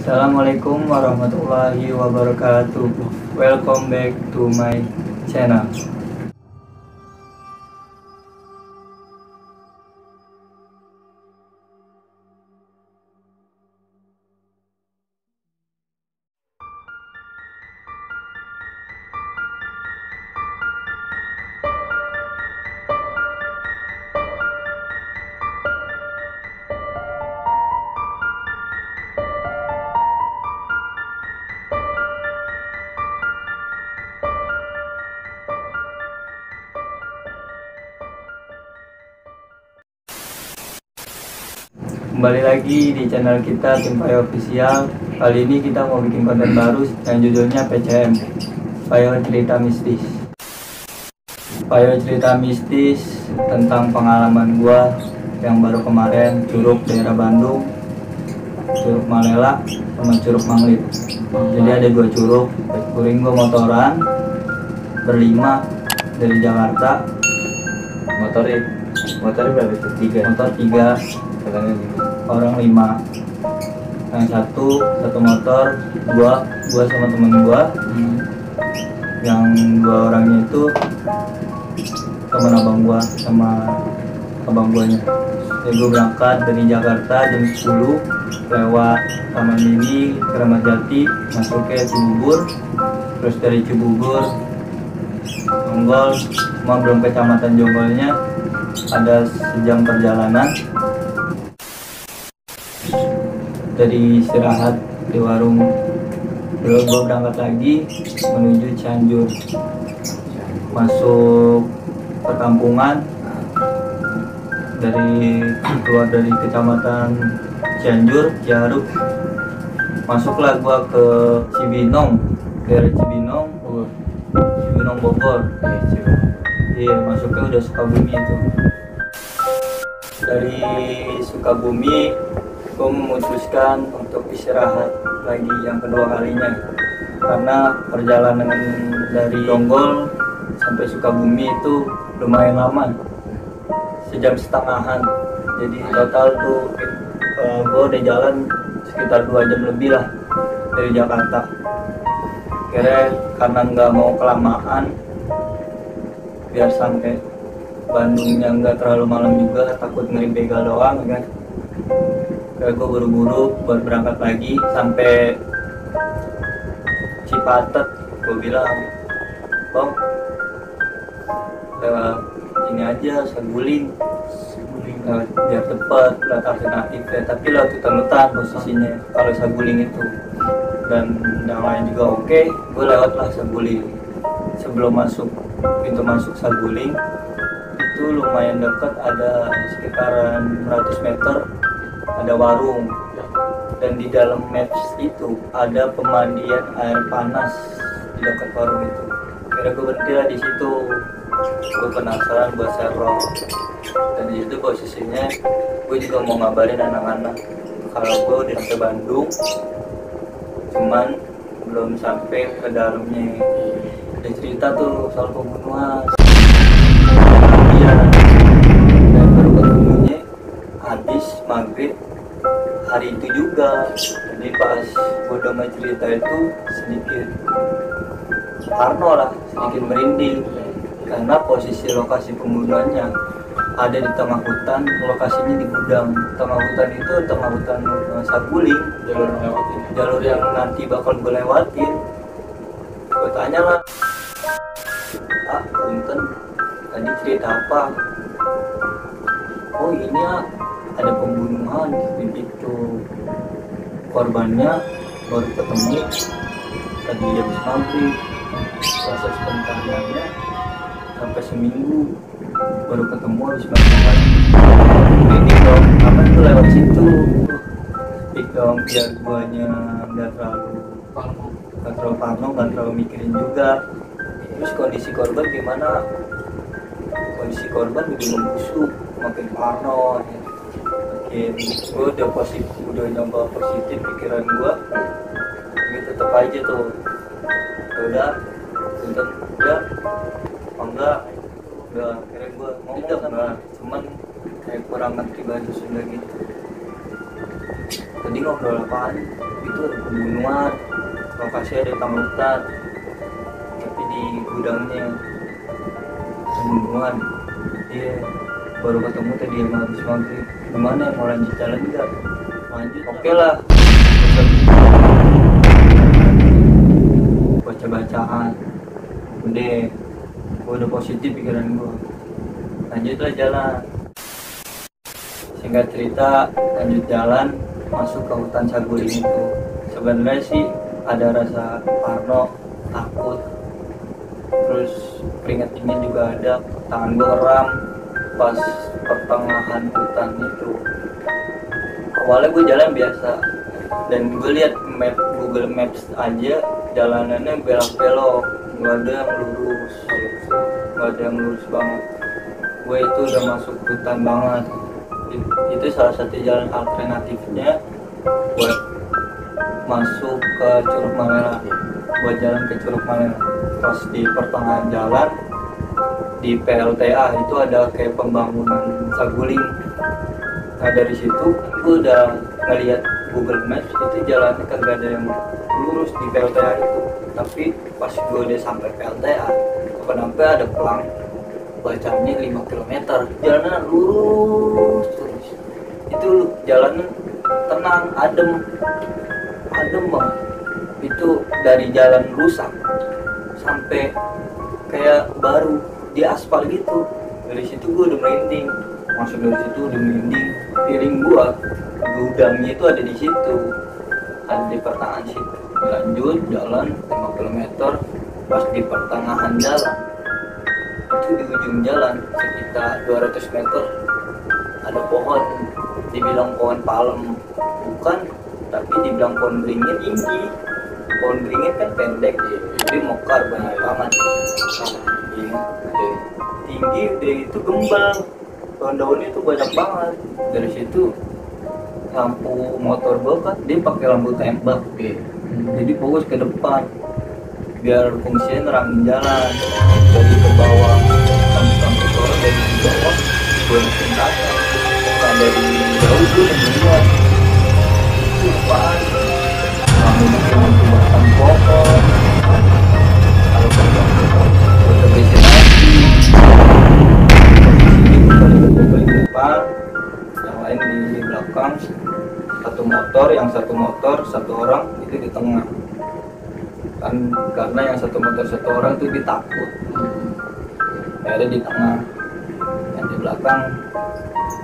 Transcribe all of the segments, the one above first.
Assalamualaikum warahmatullahi wabarakatuh. Welcome back to my channel. Kembali lagi di channel kita Timpayo Official. Kali ini kita mau bikin konten baru yang judulnya PCM, Payo Cerita Mistis. Payo cerita mistis tentang pengalaman gua yang baru kemarin Curug daerah Bandung, Curug Malela sama Curug Manglit. Jadi ada 2 curug. Kuring gua motoran berlima dari Jakarta. Motornya berapa itu? 3. Motor 3, orang 5. Yang satu motor gua sama temen gua. Yang 2 orangnya itu temen abang gua sama abang guanya. Jadi gua berangkat dari Jakarta jam 10 lewat Taman Mini, Keramat Jati, masuk ke Cibubur. Terus dari Cibubur Jonggol, cuma belum kecamatan Jonggolnya ada sejam perjalanan. Dari istirahat di warung, lalu gue berangkat lagi menuju Cianjur, masuk perkampungan. Keluar dari kecamatan Cianjur, Ciaruk, masuklah gue ke Cibinong, daerah Cibinong Bogor. Iya, masuknya udah Sukabumi itu. Dari Sukabumi gue memutuskan untuk istirahat lagi yang kedua kalinya, karena perjalanan dari Jonggol sampai Sukabumi itu lumayan lama, sejam setengahan. Jadi total tuh gue udah jalan sekitar 2 jam lebih lah dari Jakarta. Karena nggak mau kelamaan, biar sampai Bandungnya nggak terlalu malam juga, takut ngeri begal doang kan. Kayak gue buru-buru buat berangkat lagi sampai Cipatet. Gue bilang, bang, lewat ini aja, Saguling, biar cepet, lewat alternatif ya. Tapi lewat hutan-hutan posisinya kalau Saguling itu, dan yang lain juga oke. Gue lewatlah Saguling. Sebelum masuk pintu masuk Saguling itu lumayan dekat, ada sekitaran 100 meter ada warung, dan di dalam maps itu ada pemandian air panas di dekat warung itu. Gue berhenti lah di situ. Gue penasaran buat serong, dan di situ posisinya gue juga mau ngabarin anak-anak kalau gue udah sampai Bandung, cuman belum sampai ke dalamnya. Ada cerita tuh soal pembunuhan. Iya, dan baru ketemunya habis maghrib hari itu juga. Jadi pas gue denger cerita itu sedikit parno lah, sedikit merinding, karena posisi lokasi pembunuhannya ada di tengah hutan. Lokasinya di gudang. Tengah hutan itu tengah hutan Saguling, jalur yang nanti bakal gue lewatin. Gue tanya lah, punten, tadi cerita apa? Oh ini ya, ada pembunuhan di situ. Korbannya baru ketemu tadi habis maghrib. Proses pencariannya sampai seminggu, baru ketemu habis maghrib. Ini dong, apa itu lewat situ? Speak dong, biar guanya nggak terlalu parno, nggak terlalu mikirin juga. Terus kondisi korban gimana? Kondisi korban lebih membusuk, makin parno ya. Gue udah nyoba positif pikiran gue, ini tetap aja tuh. Udah, enggak, udah akhirnya gue ngomong sama, cuman kayak kurang ngerti bahasa Sunda gitu. tadi ngobrol apaan, itu ada pembunuhan, lokasi ada tamutan, tapi di gudangnya pembunuhan. Iya, baru ketemu tadi yang habis maghrib. Gimana ya, mau lanjut jalan nggak? Lanjut, oke lah. Baca-bacaan udah, gue udah positif pikiran gue, lanjutlah jalan. Singkat cerita, lanjut jalan masuk ke hutan Saguling itu. Sebenarnya sih ada rasa parno, takut, terus keringat dingin juga ada, tangan gue kram pas pertengahan hutan itu. Awalnya gue jalan biasa dan gue lihat map Google Maps aja jalanannya belok-belok, nggak ada yang lurus, nggak ada yang lurus banget. Gue itu udah masuk hutan banget. Itu salah satu jalan alternatifnya buat masuk ke Curug Malela, buat jalan ke Curug Malela. Pas di pertengahan jalan di PLTA itu ada kayak pembangunan Saguling. Nah dari situ gue udah ngeliat Google Maps itu jalannya kagak ada yang lurus di PLTA itu. Tapi pas gue udah sampai PLTA, kenapa ada pelang bacanya 5 km, jalanan lurus terus. Itu jalanan tenang, adem banget. Itu dari jalan rusak sampai kayak baru di aspal gitu. Dari situ gue udah merinding, masuk dari situ udah merinding. Feeling gue gudangnya itu ada di situ, ada di pertengahan situ. Lanjut jalan 5 km, pas di pertengahan jalan itu di ujung jalan sekitar 200 meter ada pohon, dibilang pohon palem bukan, tapi dibilang pohon beringin tinggi. Pohon beringin kan pendek, jadi mekar banyak banget. Tinggi udah itu gembal, daun-daunnya itu banyak banget. Dari situ lampu motor gue kan dia pakai lampu tembak, jadi fokus ke depan biar fungsinya nerangin jalan. Dari ke bawah lampu sore, dari bawah gue mesin kaca, nah dari jauh gue udah melihat itu apaan, lampu batang pohon. Kalau gue terbesin lagi posisi gue balik ke depan, yang lain di belakang. Satu motor satu orang itu di tengah kan, karena yang satu motor satu orang itu ditakut. Ada di tengah, yang di belakang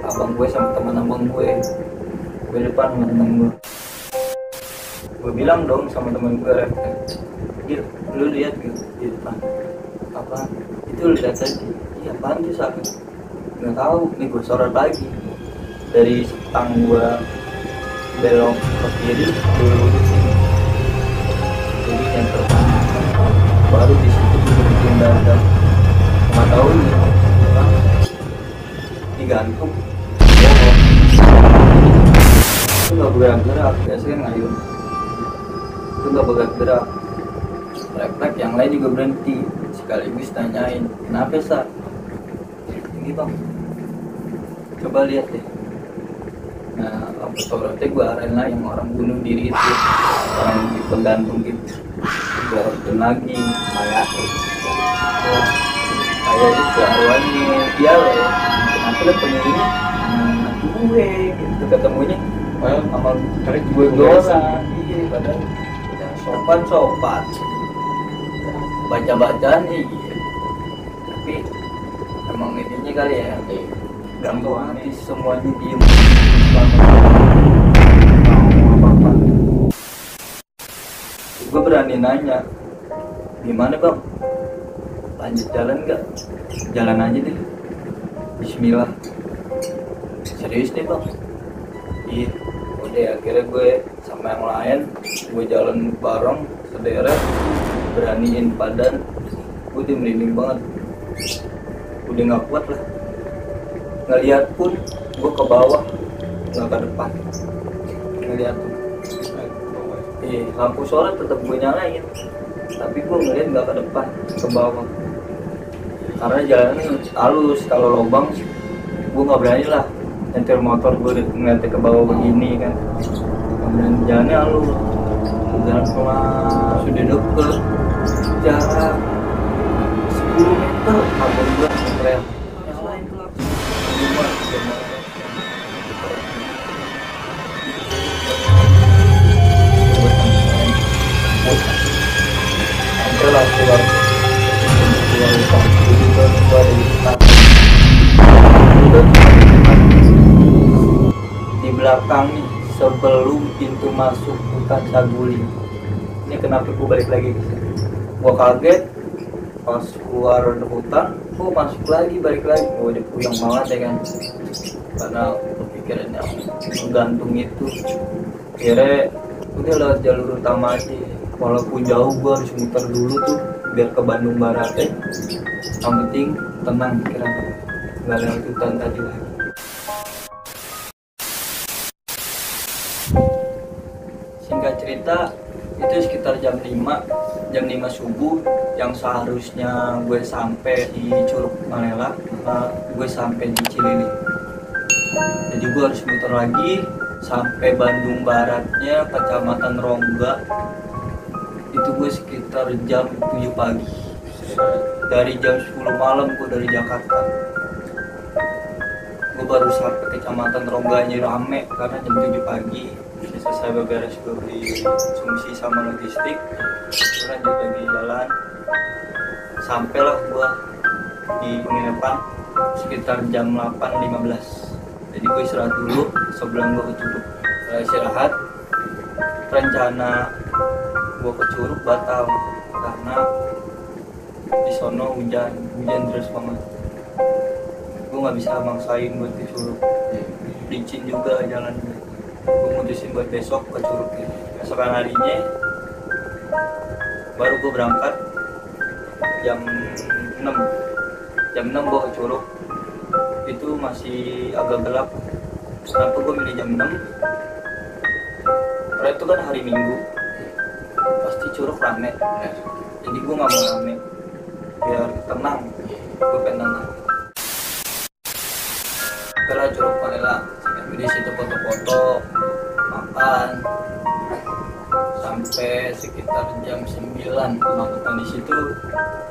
abang gue sama teman abang gue depan sama teman gue. Gue bilang dong sama teman gue, Gil, lu lihat gitu di depan apa itu, lu lihat aja. Iya apaan sih sakit, nggak tahu. Nih gue sorot lagi dari setang gue belok ke kiri, gue lurusin jadi yang terdepan. Baru di situ gue berhenti mendadak, nggak tahu nih digantung itu nggak bergerak. Biasanya ngayun itu nggak bergerak. Refleks yang lain juga berhenti, sekaligus tanyain, kenapa Sa? Ini bang, coba lihat deh. Nah lampu sorotnya gue arahin lah yang orang bunuh diri itu, orang di penggantung gitu. Gue arahin lagi malah kayak itu arwahnya dia lah ya, kenapa lo penuhnya nanti gue gitu, ketemunya sama tarik gue doang. Iya padahal udah sopan baca-bacaan iya, tapi emang intinya kali ya ganggu hati, semuanya diem mau apa-apa. Gue berani nanya, gimana bang, lanjut jalan nggak? Jalan aja deh, bismillah. Serius nih bang? Iya. Udah akhirnya gue sama yang lain gue jalan bareng sederet, beraniin badan. Gue udah merinding banget, udah nggak kuat lah. Ngeliat pun gue ke bawah, nggak ke depan. Ngeliat tuh, lampu sore tetap gue nyalain, tapi gue ngeliat nggak ke depan, ke bawah. Karena jalannya halus, kalau lubang gue nggak berani lah nyetir motor gue ngeliatnya ke bawah begini kan, kemudian jalannya lu jalan pelan sudah deket jarak 10 meter abang gue ngetrel sampai lah keluar hutan juga gue ada di hutan di belakang nih sebelum pintu masuk hutan Saguling. Ini kenapa gue balik lagi ke sini? Gue kaget pas keluar dari hutan, gue masuk lagi balik lagi. Gue udah puyeng banget ya kan, karena kepikirannya gantung itu. Akhirnya udah lewat jalur utama aja. Walaupun jauh gue harus muter dulu tuh biar ke Bandung Barat ya. Yang penting tenang pikiran, nggak lewat hutan tadi lagi. Singkat cerita itu sekitar jam 5 subuh yang seharusnya gue sampai di Curug Malela, gue sampai di Cililin. Jadi gue harus muter lagi sampai Bandung Baratnya Kecamatan Rongga. Itu gue sekitar jam 7 pagi. Dari jam 10 malam gue dari Jakarta. Gue baru sampai Kecamatan Rongganya rame karena jam 7 pagi. Selesai beberes gue beli konsumsi sama logistik, gue lanjut lagi jalan. Sampailah gue di penginapan sekitar jam 8.15. Jadi gue istirahat dulu sebelum gue ke Curug. Setelah istirahat, rencana gue ke Curug batal karena di sono hujan deras banget. Gue nggak bisa maksain buat ke Curug, licin juga jalannya. Gue mutusin buat besok ke Curug ya. Besokan harinya baru gue berangkat jam 6 gue ke Curug. Itu masih agak gelap. Kenapa gue milih jam 6? Karena itu kan hari Minggu, pasti Curug rame ya. Jadi gue gak mau rame, biar tenang, gue pengen tenang. Setelah Curug Malela, di situ foto-foto, makan, sampai sekitar jam 9. Nah di situ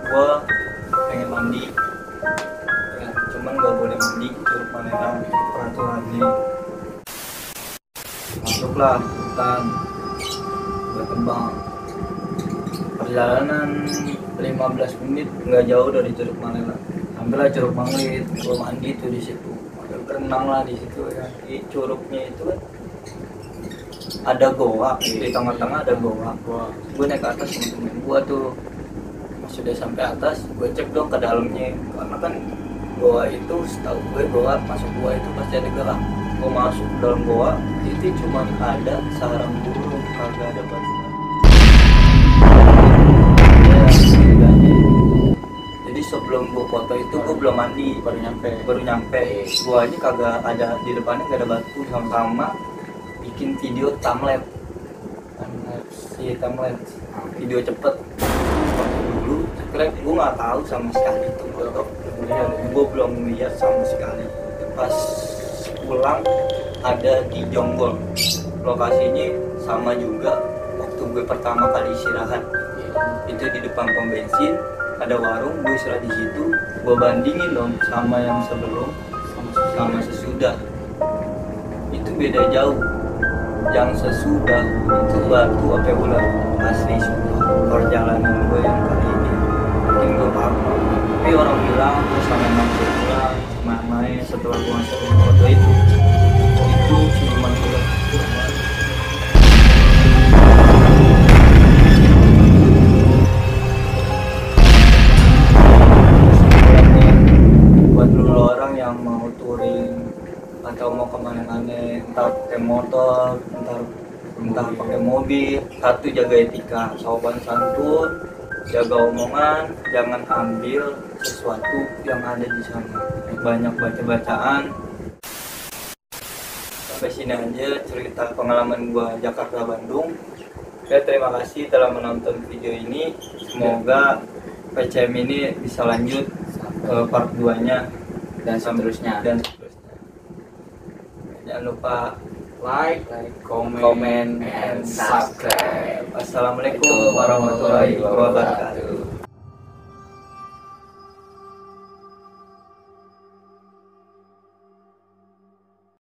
gue pengen mandi, ya, cuman gak boleh mandi di Curug Malela peraturannya. Masuklah hutan, gue tebang. Perjalanan 15 menit nggak jauh dari Curug Malela. Sampailah Curug Manglit, gue mandi tuh di situ. Renang lah di situ ya. Di curugnya itu kan ada goa, di tengah-tengah ada goa. Gue naik ke atas sama temen gue tuh. Sudah sampai atas, gue cek dong ke dalamnya. Karena kan goa itu, setahu gue goa, masuk goa itu pasti ada gerak. Gue masuk ke dalam goa, itu cuma ada sarang burung, kagak ada batu. Jadi sebelum gue foto itu gue belum mandi, baru nyampe. Gue aja kagak ada, di depannya gak ada batu. Sama-sama bikin video timelapse, video cepet. Dulu kira gue nggak tahu sama sekali itu foto, gue belum lihat sama sekali. Pas pulang ada di Jonggol, lokasinya sama juga waktu gue pertama kali istirahat. Itu di depan pom bensin ada warung, gue istirahat di situ. Gue bandingin dong sama yang sebelum sama sesudah, itu beda jauh. Yang sesudah itu batu apa ular asli semua. Perjalanan gue yang kali ini mungkin gue paham, tapi orang bilang terus sama gue pulang main setelah gue ngasih foto itu cuma ular. Buat dulu orang yang mau touring atau mau kemana-mana, entah pakai motor, entah pakai mobil, satu jaga etika, sopan santun, jaga omongan, jangan ambil sesuatu yang ada di sana. Banyak baca-bacaan. Sampai sini aja cerita pengalaman gua Jakarta Bandung. Terima kasih telah menonton video ini. Semoga PCM ini bisa lanjut part 2-nya dan seterusnya. Jangan lupa like, comment, and subscribe. Assalamualaikum warahmatullahi wabarakatuh.